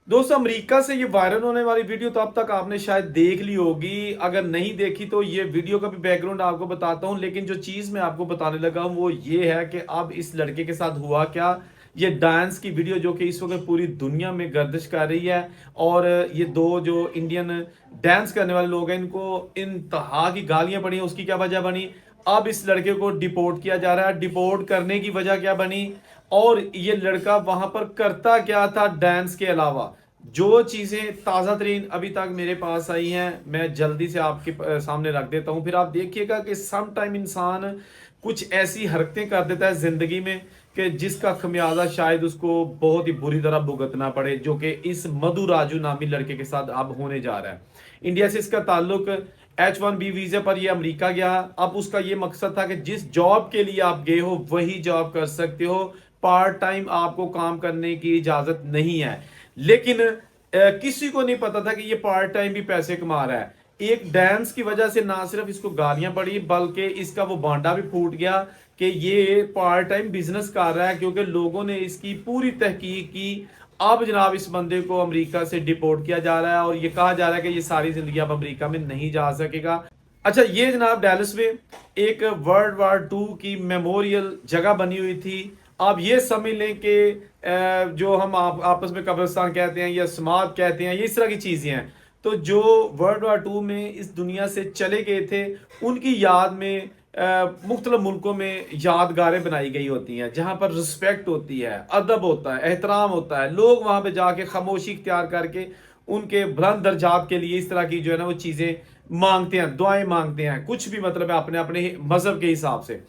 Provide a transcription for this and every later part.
दोस्तों, अमेरिका से ये वायरल होने वाली वीडियो तो अब तक आपने शायद देख ली होगी। अगर नहीं देखी तो ये वीडियो का भी बैकग्राउंड आपको बताता हूँ, लेकिन जो चीज़ मैं आपको बताने लगा हूँ वो ये है कि अब इस लड़के के साथ हुआ क्या। ये डांस की वीडियो जो कि इस वक्त पूरी दुनिया में गर्दिश कर रही है, और ये दो जो इंडियन डांस करने वाले लोग हैं इनको इंतहा की गालियां पड़ी हैं। उसकी क्या वजह बनी? अब इस लड़के को डिपोर्ट किया जा रहा है। डिपोर्ट करने की वजह क्या बनी, और ये लड़का वहां पर करता क्या था डांस के अलावा? जो चीजें ताजा तरीन अभी तक मेरे पास आई हैं मैं जल्दी से आपके सामने रख देता हूं, फिर आप देखिएगा कि सम टाइम इंसान कुछ ऐसी हरकतें कर देता है जिंदगी में कि जिसका खमियाजा शायद उसको बहुत ही बुरी तरह भुगतना पड़े, जो कि इस मधु राजू नामी लड़के के साथ अब होने जा रहा है। इंडिया से इसका ताल्लुक H1B वीजे पर ये अमेरिका गया। अब उसका ये मकसद था कि जिस जॉब के लिए आप गए हो वही जॉब कर सकते हो, पार्ट टाइम आपको काम करने की इजाजत नहीं है। लेकिन किसी को नहीं पता था कि ये पार्ट टाइम भी पैसे कमा रहा है। एक डांस की वजह से ना सिर्फ इसको गालियां पड़ी बल्कि इसका वो बांडा भी फूट गया कि ये पार्ट टाइम बिजनेस कर रहा है, क्योंकि लोगों ने इसकी पूरी तहकीक की। अब जनाब इस बंदे को अमेरिका से डिपोर्ट किया जा रहा है और ये कहा जा रहा है कि ये सारी जिंदगी अब अमेरिका में नहीं जा सकेगा। अच्छा, ये जनाब डैलस में एक वर्ल्ड वार 2 की मेमोरियल जगह बनी हुई थी। आप ये समझ लें कि जो हम आपस में कब्रिस्तान कहते हैं या समाध कहते हैं, ये इस तरह की चीजें हैं। तो जो वर्ल्ड वार 2 में इस दुनिया से चले गए थे उनकी याद में मुख्तलिफ मुल्कों में यादगारें बनाई गई होती हैं, जहां पर रिस्पेक्ट होती है, अदब होता है, एहतराम होता है। लोग वहां पे जाके खामोशी इख्तियार करके उनके बुलंद दर्जात के लिए इस तरह की जो है ना वो चीजें मांगते हैं, दुआएं मांगते हैं, कुछ भी मतलब है अपने अपने मजहब के हिसाब से।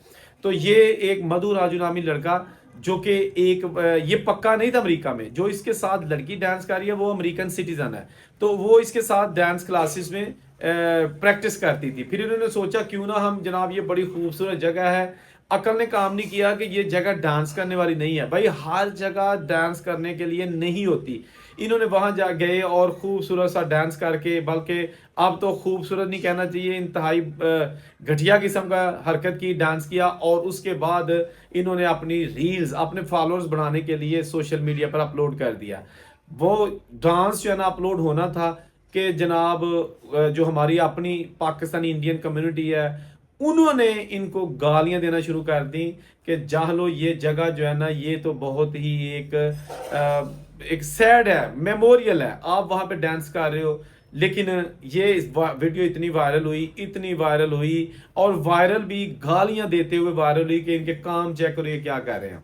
तो ये एक मधु राजू नामी लड़का जो कि एक ये पक्का नहीं था अमेरिका में, जो इसके साथ लड़की डांस कर रही है वो अमेरिकन सिटीजन है। तो वो इसके साथ डांस क्लासेस में प्रैक्टिस करती थी। फिर इन्होंने सोचा क्यों ना हम जनाब, ये बड़ी खूबसूरत जगह है, अकल ने काम नहीं किया कि ये जगह डांस करने वाली नहीं है। भाई हर जगह डांस करने के लिए नहीं होती। इन्होंने वहां जा गए और खूबसूरत सा डांस करके, बल्कि अब तो खूबसूरत नहीं कहना चाहिए, इंतहाई घटिया किस्म का हरकत की, डांस किया। और उसके बाद इन्होंने अपनी रील्स अपने फॉलोअर्स बढ़ाने के लिए सोशल मीडिया पर अपलोड कर दिया। वो डांस जो है ना अपलोड होना था कि जनाब जो हमारी अपनी पाकिस्तानी इंडियन कम्युनिटी है उन्होंने इनको गालियां देना शुरू कर दी कि जाहलो ये जगह जो है ना ये तो बहुत ही एक सैड है, मेमोरियल है, आप वहां पे डांस कर रहे हो। लेकिन ये वीडियो इतनी वायरल हुई, इतनी वायरल हुई, और वायरल भी गालियां देते हुए वायरल हुई कि इनके काम चेक करो ये क्या कर रहे हैं।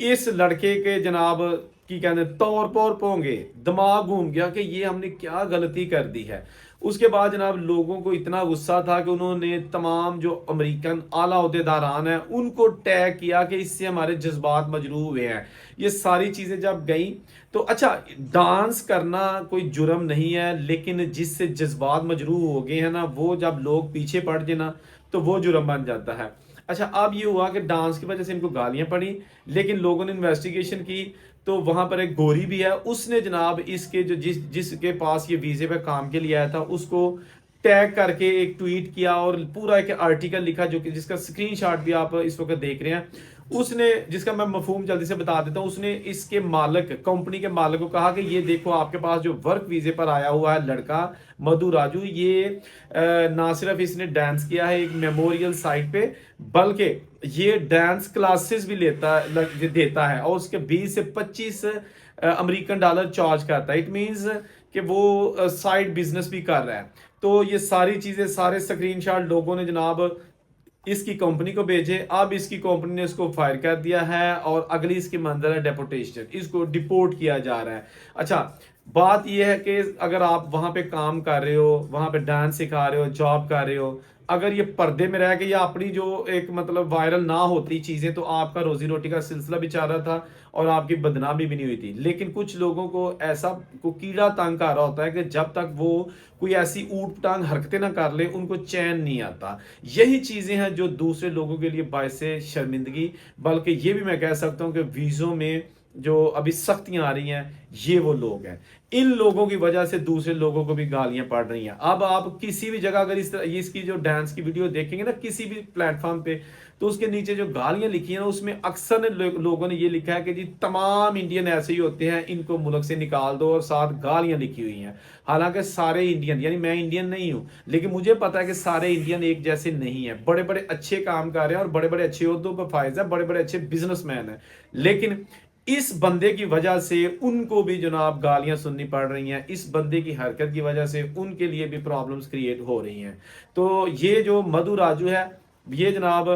इस लड़के के जनाब की कहते तौर पर पोंगे दिमाग घूम गया कि ये हमने क्या गलती कर दी है। उसके बाद जनाब लोगों को इतना गुस्सा था कि उन्होंने तमाम जो अमेरिकन आला अहदेदारान हैं उनको टैग किया कि इससे हमारे जज्बात मजरूह हुए हैं। ये सारी चीजें जब गई तो अच्छा, डांस करना कोई जुर्म नहीं है, लेकिन जिससे जज्बात मजरूह हो गए हैं ना, वो जब लोग पीछे पड़ जाए ना तो वो जुर्म बन जाता है। अच्छा, अब ये हुआ कि डांस की वजह से इनको गालियां पड़ी, लेकिन लोगों ने इन्वेस्टिगेशन की तो वहां पर एक गोरी भी है, उसने जनाब इसके जो जिसके पास ये वीजे पे काम के लिए आया था उसको टैग करके एक ट्वीट किया और पूरा एक आर्टिकल लिखा, जो कि जिसका स्क्रीनशॉट भी आप इस वक्त देख रहे हैं। उसने, जिसका मैं मफहूम जल्दी से बता देता हूं, उसने इसके मालिक, कंपनी के मालिक को कहा कि ये देखो आपके पास जो वर्क वीजे पर आया हुआ है लड़का मधु राजू, ये ना सिर्फ इसने डांस किया है एक मेमोरियल साइट पे, बल्कि ये डांस क्लासेस भी देता है और उसके 20 से 25 अमेरिकन डॉलर चार्ज करता है। इट मींस कि वो साइड बिजनेस भी कर रहा है। तो ये सारी चीजें, सारे स्क्रीनशॉट लोगों ने जनाब इसकी कंपनी को भेजे। अब इसकी कंपनी ने इसको फायर कर दिया है और अगली इसकी मंजिल है डेपोटेशन, इसको डिपोर्ट किया जा रहा है। अच्छा, बात यह है कि अगर आप वहां पे काम कर रहे हो, वहां पे डांस सिखा रहे हो, जॉब कर रहे हो, अगर ये पर्दे में रह के या अपनी जो एक मतलब वायरल ना होती चीजें, तो आपका रोजी रोटी का सिलसिला भी चल रहा था और आपकी बदनामी भी नहीं हुई थी। लेकिन कुछ लोगों को ऐसा को कीड़ा तंग कर रहा होता है कि जब तक वो कोई ऐसी ऊट पटांग हरकतें ना कर ले उनको चैन नहीं आता। यही चीजें हैं जो दूसरे लोगों के लिए बायसे शर्मिंदगी, बल्कि ये भी मैं कह सकता हूं कि वीजों में जो अभी सख्तियां आ रही हैं, ये वो लोग हैं। इन लोगों की वजह से दूसरे लोगों को भी गालियां पड़ रही हैं। अब आप किसी भी जगह अगर इस तरह ये इसकी जो डांस की वीडियो देखेंगे ना किसी भी प्लेटफॉर्म पे, तो उसके नीचे जो गालियां लिखी है ना उसमें अक्सर ने लोगों ने ये लिखा है कि जी तमाम इंडियन ऐसे ही होते हैं, इनको मुल्क से निकाल दो, और साथ गालियां लिखी हुई हैं। हालांकि सारे इंडियन, यानी मैं इंडियन नहीं हूं, लेकिन मुझे पता है कि सारे इंडियन एक जैसे नहीं है। बड़े बड़े अच्छे काम कर रहे हैं और बड़े बड़े अच्छे ओहदों पर फायज है, बड़े बड़े अच्छे बिजनेसमैन हैं, लेकिन इस बंदे की वजह से उनको भी जनाब गालियां सुननी पड़ रही हैं। इस बंदे की हरकत की वजह से उनके लिए भी प्रॉब्लम्स क्रिएट हो रही हैं। तो ये जो मधु राजू है, ये जनाब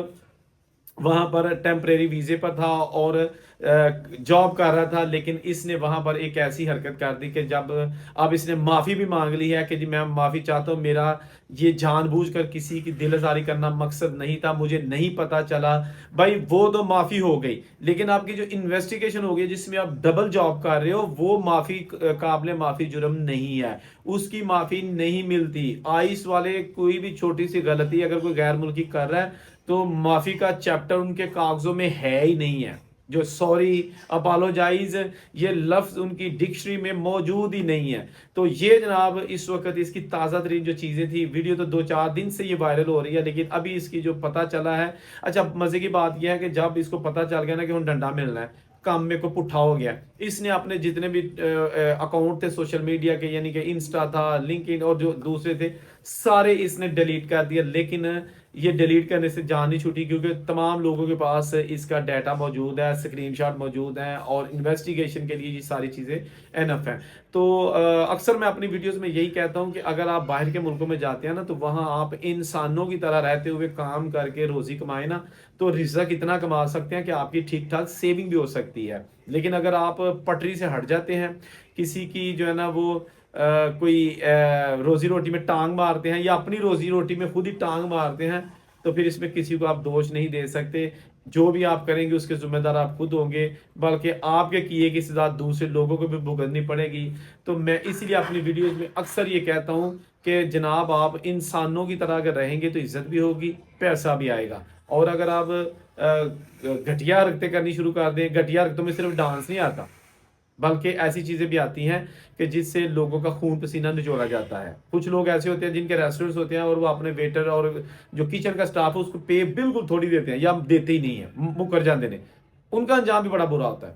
वहां पर टेम्परेरी वीजे पर था और जॉब कर रहा था, लेकिन इसने वहां पर एक ऐसी हरकत कर दी कि जब अब इसने माफी भी मांग ली है कि जी मैं माफी चाहता हूं, मेरा ये जानबूझकर किसी की दिल आजारी करना मकसद नहीं था, मुझे नहीं पता चला। भाई वो तो माफी हो गई, लेकिन आपकी जो इन्वेस्टिगेशन हो गई जिसमें आप डबल जॉब कर रहे हो, वो माफी काबिल माफी जुर्म नहीं है, उसकी माफी नहीं मिलती। आइस वाले कोई भी छोटी सी गलती अगर कोई गैर मुल्की कर रहा है तो माफी का चैप्टर उनके कागजों में है ही नहीं है। जो सॉरी, अपोलोजाइज, ये लफ्ज उनकी डिक्शनरी में मौजूद ही नहीं है। तो ये जनाब इस वक्त इसकी ताज़ा तरीन जो चीज़ें थी, वीडियो तो 2-4 दिन से ये वायरल हो रही है, लेकिन अभी इसकी जो पता चला है। अच्छा मजे की बात यह है कि जब इसको पता चल गया ना कि हम डंडा मिलना है, काम में को पुट्ठा हो गया, इसने अपने जितने भी अकाउंट थे सोशल मीडिया के, यानी कि इंस्टा था, लिंक्डइन और जो दूसरे थे, सारे इसने डिलीट कर दिया। लेकिन ये डिलीट करने से जान नहीं छूटी, क्योंकि तमाम लोगों के पास इसका डाटा मौजूद है, स्क्रीनशॉट मौजूद हैं, और इन्वेस्टिगेशन के लिए ये सारी चीज़ें एनफ हैं। तो अक्सर मैं अपनी वीडियोस में यही कहता हूं कि अगर आप बाहर के मुल्कों में जाते हैं ना, तो वहां आप इंसानों की तरह रहते हुए काम करके रोजी कमाए ना, तो रिज़्क इतना कमा सकते हैं कि आपकी ठीक ठाक सेविंग भी हो सकती है। लेकिन अगर आप पटरी से हट जाते हैं, किसी की जो है ना वो कोई रोजी रोटी में टांग मारते हैं, या अपनी रोजी रोटी में खुद ही टांग मारते हैं, तो फिर इसमें किसी को आप दोष नहीं दे सकते। जो भी आप करेंगे उसके जिम्मेदार आप खुद होंगे, बल्कि आपके किए की सजा दूसरे लोगों को भी भुगतनी पड़ेगी। तो मैं इसलिए अपनी वीडियोस में अक्सर ये कहता हूँ कि जनाब आप इंसानों की तरह अगर रहेंगे तो इज्जत भी होगी, पैसा भी आएगा। और अगर आप घटिया हरकतें करनी शुरू कर दें, घटिया हरकतों में सिर्फ डांस नहीं आता, बल्कि ऐसी चीजें भी आती हैं कि जिससे लोगों का खून पसीना निचोड़ा जाता है। कुछ लोग ऐसे होते हैं जिनके रेस्टोरेंट्स होते हैं और वो अपने वेटर और जो किचन का स्टाफ है उसको पे बिल्कुल थोड़ी देते हैं, या देते ही नहीं है, मुकर जाते ने। उनका अंजाम भी बड़ा बुरा होता है।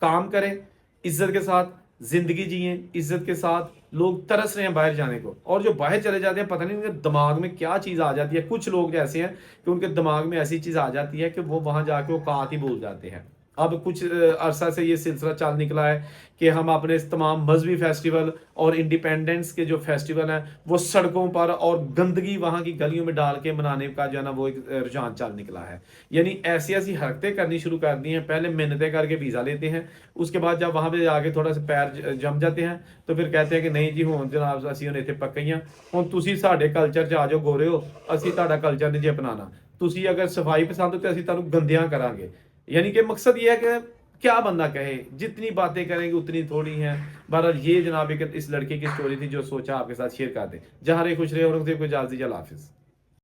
काम करें इज्जत के साथ, जिंदगी जिए इज्जत के साथ। लोग तरस रहे हैं बाहर जाने को, और जो बाहर चले जाते हैं पता नहीं उनके दिमाग में क्या चीज आ जाती है। कुछ लोग ऐसे हैं कि उनके दिमाग में ऐसी चीज आ जाती है कि वो वहां जाके वो औकात ही भूल जाते हैं। अब कुछ अरसा से ये सिलसिला चल निकला है कि हम अपने इस तमाम मजहबी फेस्टिवल और इंडिपेंडेंस के जो फेस्टिवल हैं वो सड़कों पर और गंदगी वहाँ की गलियों में डाल के मनाने का जो है ना वो एक रुझान चल निकला है। यानी ऐसी ऐसी हरकतें करनी शुरू कर दी हैं। पहले मिन्नतें करके वीज़ा लेते हैं, उसके बाद जब वहाँ पे आके थोड़ा सा पैर जम जाते हैं तो फिर कहते हैं कि नहीं जी हुण जनाब असीं हुण इत्थे पक्के ही हां, हुण तुसीं साडे कल्चर 'च आ जाओ गोरे हो, असीं तुहाडा कल्चर नहीं जी अपनाना। तुसीं अगर सफाई पसंद हो तो असीं तुहानूं गंदियां करांगे। यानी कि मकसद ये है कि क्या बंदा कहे, जितनी बातें करेंगे उतनी थोड़ी हैं। बहरहाल ये जनाब एक इस लड़के की स्टोरी थी जो सोचा आपके साथ शेयर कर दें। जहाँ रहे खुश रहे और को इजाज़त दीजिए। अल्लाह हाफिज़।